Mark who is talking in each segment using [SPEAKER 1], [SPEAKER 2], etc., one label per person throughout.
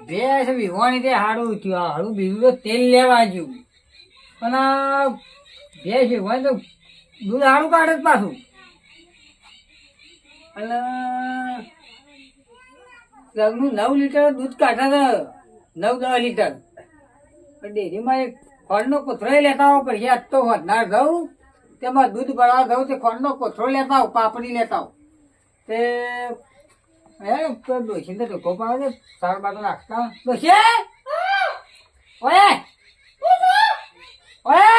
[SPEAKER 1] ભેંસ વિહોણી તે હારું થયું હારું બીજું તો તેલ લેવા ગયું પણ આ ભેંસ વિહોણી તો દૂધ હારું કાઢે જ પાછું અને લગનું 9 લીટર દૂધ કાઢે છે 9-10 લીટર ડેરીમાં એક ખોળનો કોથળો લેતા આવો પછી આજ તો વધનાર જવું તેમાં દૂધ ભરવા જવું તે ખોળનો કોથળો લેતા આવો પાપડી લેતા આવો તે ડોસી ને ઢોકો પાડે છે સાર બાજુ નાખતા ડોસી ઓય ઓય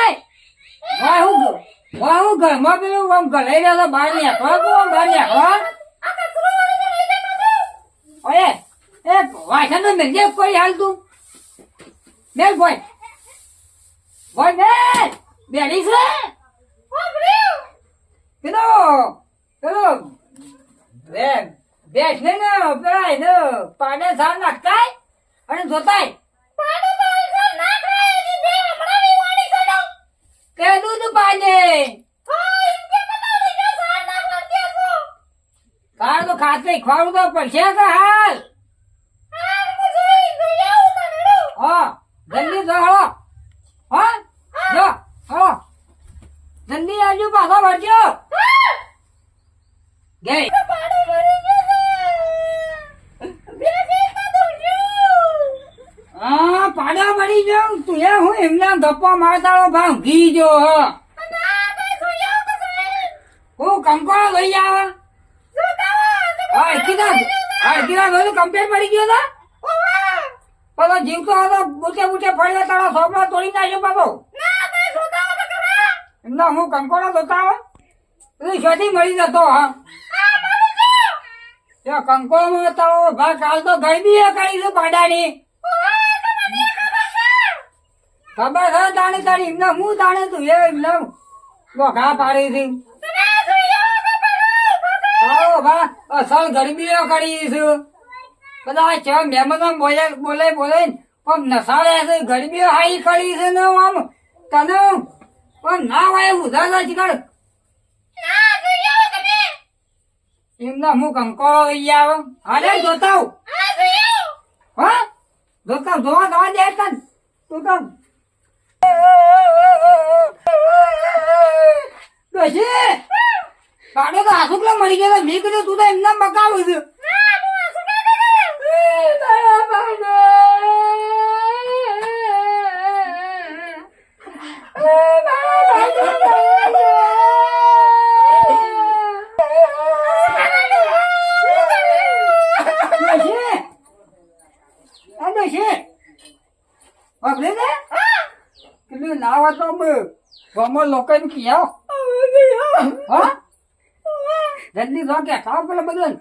[SPEAKER 1] હું ઘરમાં પેલું આમ ગલાઈ રહ્યો બહાર નીકળો તું બહાર નીકળો ઓય એ વાસણ તો મેં કોઈ હાલ તું મેલ બોય બોય મેલ બેડી છે પેલો પેલો બેસ ને પેલા એને પાડે સાર નાખતા અને જોતાય તે દૂધ પાડે તાર તો ખાતે ખવાડું તો પડશે કે હાલ હા જલ્દી જો હળો હા જો હળો જલ્દી આવજો પાછો વળજો ગઈ હા પાડા મળી જાઉં તું એ હું એમના ગપ્પા મારતાળો ભાવ ઘી જો હું કંકોળો લઈ આવા કમ્પ્લેટ પડી ગયો હતા પેલો જીવતો હતો બુટે બુટે ફળ્યો તારો સોપડો તોડી નાખ્યો પાછો એમના હું કંકોળો જોતા આવે શોધી મળી જતો હા કંકોળો તારો ભાગ કાલ તો ગરબી કરી છે પાડાની ખબર છે તાણી તારી એમને હું તાણે તું એ એમને ઘા પાડી છે અસલ ગરબીઓ કરી છું કદાચ મહેમાનો બોલે બોલે બોલે પણ નસાડે છે ગરબીઓ હાઈ કરી છે ને આમ તને પણ ના હોય ઉધા નથી કર એમના હું કંકોળો લઈ આવે હાલે જોતા હા જોતા જોવા દવા દે તન તું તો ડોશી પાડો તો આસુકલો મળી ગયો મેં કીધું તું તો એમના બકાવું છું કેટલું ના વાત ગામમાં લોકો હા જલ્દી જો કે ખાવ પેલા બધું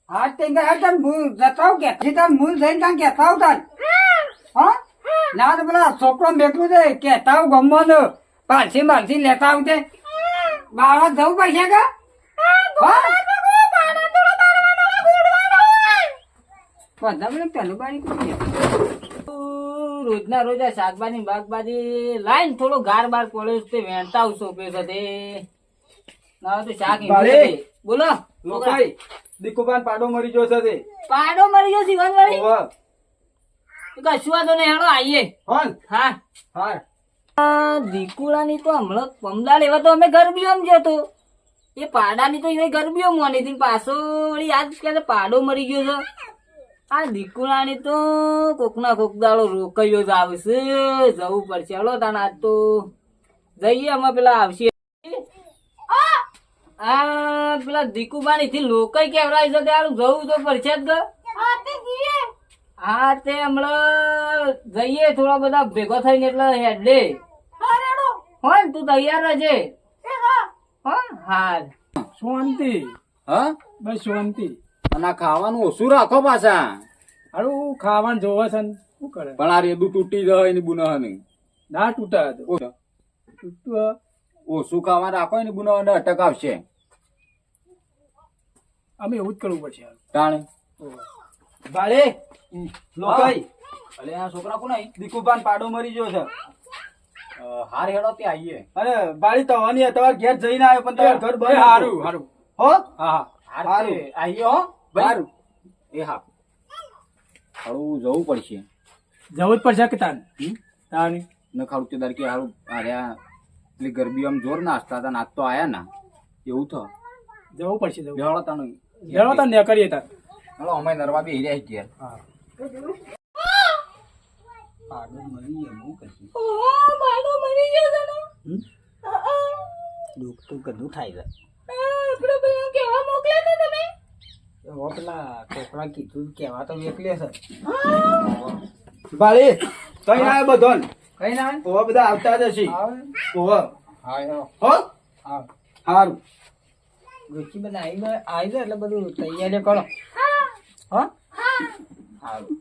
[SPEAKER 1] હા તે જતાવ કે મૂળ જઈને ત્યાં કેતા તાર હા ના તો પેલા છોકરો બેઠું છે કેતા ગમવાનું પારસી મારસી લેતા આવતે બાળક જવું પડશે કે રોજના રોજ શાકભાજી બાગબાજી લાઈન થોડો ગાર બાર પડ્યો તે વેણતા સોંપે છે તે ના તો શાક બોલો
[SPEAKER 2] દીકુબાન પાડો મરી ગયો છે
[SPEAKER 1] પાડો મરી ગયો જીવન વાળી કશું વાંધો નહીં હેડો આવીએ હા હા દીકુડાની તો હમણાં પમદાર એવા તો અમે ગરબીઓ જતો એ પાડાની તો એ ગરબીઓ મોની હતી પાછો આજ કે પાડો મરી ગયો છે આ દીકુડાની તો કોકના કોક દાડો રોકાયો જ આવશે જવું પડશે હલો તાને આજ તો જઈએ અમે પેલા આવશે આ પેલા દીકુબાની થી લોકાઈ કેવરાય છે ત્યારે જવું તો પડશે જ હા તે હમણાં જઈએ થોડા બધા ભેગો થઈને એટલે હેડે હોય ને તું તૈયાર રહેજે હા
[SPEAKER 2] શાંતિ
[SPEAKER 3] હા
[SPEAKER 2] બસ શાંતિ
[SPEAKER 3] અને ખાવાનું ઓછું રાખો પાછા
[SPEAKER 2] હારું ખાવાનું જોવે છે ને શું કરે
[SPEAKER 3] પણ આ રેદું તૂટી જાય ને બુના ને
[SPEAKER 2] ના તૂટા તૂટતું
[SPEAKER 3] ઓછું ખાવા રાખો ને બુના ને અટક આવશે
[SPEAKER 2] અમે એવું જ કરવું પડશે
[SPEAKER 3] તાણે
[SPEAKER 2] ભાડે લોકાઈ
[SPEAKER 3] અલે આ છોકરા કોણ
[SPEAKER 2] દીકુબાન પાડો મરી ગયો છે
[SPEAKER 3] હાર હેડો તે આવીએ.
[SPEAKER 4] અને બાળી તવાની તમારે ઘેર જઈને આવ્યો પણ તમારું ઘર બંધ
[SPEAKER 2] સારું
[SPEAKER 4] હતું.
[SPEAKER 2] સારું
[SPEAKER 4] હો
[SPEAKER 2] હા
[SPEAKER 3] હાર
[SPEAKER 4] હારું.
[SPEAKER 3] તે આવીએ હો ભાઈ.
[SPEAKER 4] સારું.
[SPEAKER 3] એ હા હારું જવું પડશે.
[SPEAKER 2] જવું જ પડશે કે તાન તાની
[SPEAKER 3] ન ખાવું તે કે હારું આર્યા પેલી ગરબી આમ જોર નાચતા હતા નાચ તો આયા ના એવું તો
[SPEAKER 2] જવું પડશે જવું
[SPEAKER 3] બેહળો તને
[SPEAKER 2] જણો તાન ને કરીએ તાન
[SPEAKER 3] હાલો અમે નરવા બેહી રહ્યા છીએ.
[SPEAKER 2] હા
[SPEAKER 3] આગળ મળી ગયા બહુ કશું.
[SPEAKER 1] ઓહો, બાળો મરી ગયો છે ને.
[SPEAKER 4] દુઃખ તો કદું થાય છે.
[SPEAKER 1] આપણે ભાઈ કેવા મોકલ્યા હતા તમે?
[SPEAKER 4] એવો પેલા છોકરા કીધું કેવા તો વેકલે છે બાળી કઈ ના આવ્યો બધો
[SPEAKER 2] કઈ ના
[SPEAKER 4] ઓવા બધા આવતા જ હશે ઓવા
[SPEAKER 3] હા હેડો.
[SPEAKER 4] હો
[SPEAKER 2] હા
[SPEAKER 4] સારું ગોચી બધા આવી જાય એટલે બધું તૈયારી કરો હો
[SPEAKER 3] હારું.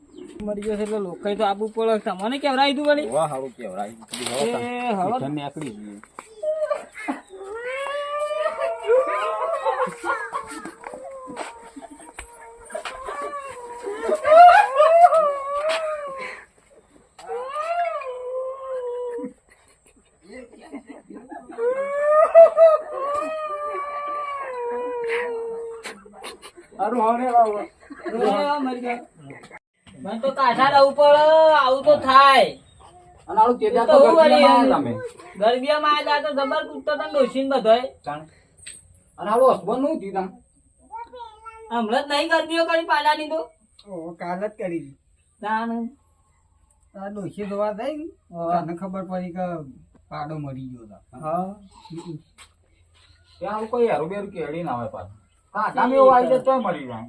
[SPEAKER 1] મરી ગયો છે એટલે લોકો તો આપવું પડે. તમને કેવરાય તું વળી?
[SPEAKER 3] વાહ હારું કેવરાય.
[SPEAKER 1] એ હળો.
[SPEAKER 3] ઠંડી આકડી છે.
[SPEAKER 4] સારું હવે બાબા
[SPEAKER 1] મરી ગયો. મને તો કાંઠા રહેવું પડે, આવું તો થાય.
[SPEAKER 3] અને હારું તે
[SPEAKER 1] તો
[SPEAKER 3] તો
[SPEAKER 1] હું વળી
[SPEAKER 3] ગરબીમાં તમે.
[SPEAKER 1] ગરબીયામાં આયા તા તો જબર કૂદતો તો ડોશીને બધાય.
[SPEAKER 3] જાણે. અને હારું હસબન્ડ નું થયું તમે.
[SPEAKER 1] હમણાં જ નહીં ગરબીઓ કરી પાડાની તો.
[SPEAKER 4] ઓ કાલ જ કરી
[SPEAKER 1] તાણ.
[SPEAKER 4] આ ડોશી જોવા થઈ તને ખબર પડી કે પાડો મરી ગયો હતો
[SPEAKER 2] હા
[SPEAKER 3] ત્યાં હારું કોઈ હેરું બેરું કેળી ના આવે પાછું. હા તમે એવું આવી જાય તોય મળી જાય.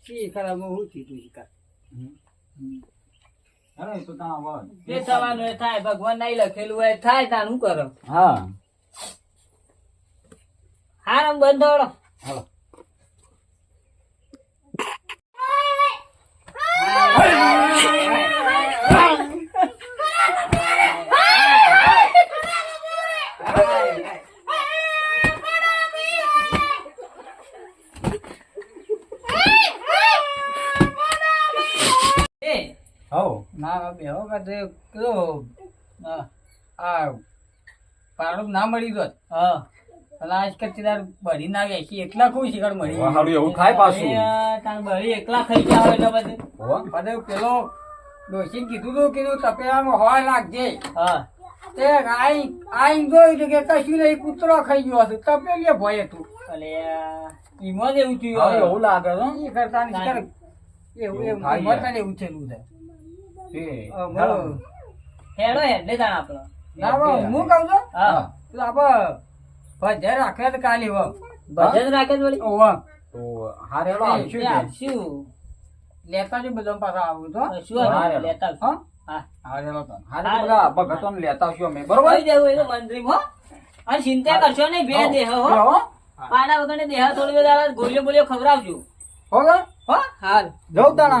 [SPEAKER 4] શી ખરાબમાં હું થયું શિકાર
[SPEAKER 3] અરે તો ત્યાં આવો.
[SPEAKER 1] જે થવાનું એ થાય, ભગવાન નહીં લખેલું હોય એ થાય. તાણ શું કરો?
[SPEAKER 3] હા
[SPEAKER 1] હાર આમ બંધ થયો.
[SPEAKER 3] હાલો.
[SPEAKER 1] એ,
[SPEAKER 3] હો
[SPEAKER 4] ના બેહો કાઢે કયો આ પાડો ના મળી ગયો
[SPEAKER 1] હા.
[SPEAKER 4] અને આજ કચીદાર બળી ના ગયા છે એકલા કોઈ શિકાર મળી
[SPEAKER 3] વાહ, હારું એવું થાય પાછું.
[SPEAKER 1] એ, તાણ બળી એકલા ખાઈ ગયા હોય એટલે બધે.
[SPEAKER 3] હો
[SPEAKER 4] અને પેલો ડોશીને કીધું તપેલામાં હોય લાગજે
[SPEAKER 1] હા.
[SPEAKER 4] તે આઈ જોયું કે કશું નહીં કૂતરો ખાઈ ગયો હતું તપેલીએ ભય હતું
[SPEAKER 1] અલે, ઈમાં જ એવું થયું
[SPEAKER 3] હવે
[SPEAKER 1] હોય.
[SPEAKER 3] એવું લાગે છે.
[SPEAKER 4] એ કરતા ને શિકાર એવું
[SPEAKER 3] એવું થાય
[SPEAKER 4] એવું મતલબ એવું થયેલું છે
[SPEAKER 3] તે.
[SPEAKER 4] બોલો.
[SPEAKER 1] હેડો હેડે તાણ આપણો.
[SPEAKER 4] ના હું કહું છું
[SPEAKER 1] હા.
[SPEAKER 4] તો આપણે ભજે રાખે તો કાલી હો
[SPEAKER 1] ભજન રાખે જ વળી.
[SPEAKER 4] ઓવા
[SPEAKER 3] તો હાર હેડો આવશું
[SPEAKER 1] એ
[SPEAKER 3] તે.
[SPEAKER 1] આપશું.
[SPEAKER 4] લેતા જ બધા પાછા આવું તો
[SPEAKER 1] શું હતું?
[SPEAKER 3] હા,
[SPEAKER 1] લેતા આવશું.
[SPEAKER 4] હા
[SPEAKER 1] હા.
[SPEAKER 3] હાર હેડો તો. હાર તો બધા ભગતોને લેતા આવશું અમે. બરોબર
[SPEAKER 1] આવી જવું એ તો મંત્રીમાં, હો. અને ચિંતા કરશો નહીં, બે દેહ હો.
[SPEAKER 3] હો
[SPEAKER 1] પાડા વગર દેહ થોડી બધા ગોળીઓ બોલીઓ ખવડાવજો.
[SPEAKER 4] હો
[SPEAKER 1] હો હાલ.
[SPEAKER 4] જવું તાણા